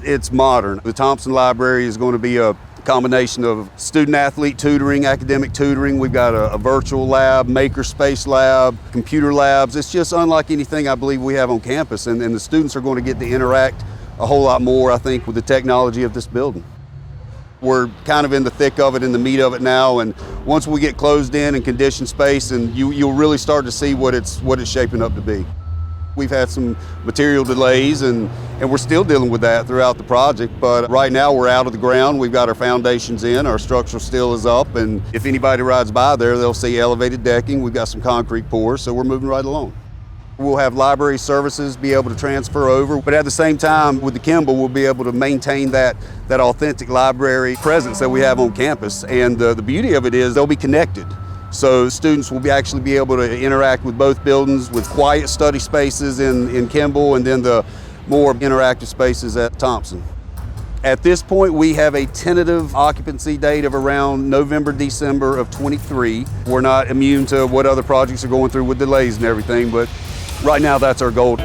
It's modern. The Thompson Library is going to be a combination of student-athlete tutoring, academic tutoring. We've got a virtual lab, makerspace lab, computer labs. It's just unlike anything I believe we have on campus, and the students are going to get to interact a whole lot more, I think, with the technology of this building. We're kind of in the thick of it, in the meat of it now, and once we get closed in and conditioned space, and you'll really start to see what it's shaping up to be. We've had some material delays, and we're still dealing with that throughout the project, but right now we're out of the ground. We've got our foundations in, our structural steel is up, and if anybody rides by there, they'll see elevated decking. We've got some concrete pours, so we're moving right along. We'll have library services be able to transfer over, but at the same time, with the Kimbel, we'll be able to maintain that authentic library presence that we have on campus, and the beauty of it is they'll be connected. So students will actually be able to interact with both buildings, with quiet study spaces in Kimbel and then the more interactive spaces at Thompson. At this point, we have a tentative occupancy date of around November, December of '23. We're not immune to what other projects are going through with delays and everything, but right now that's our goal.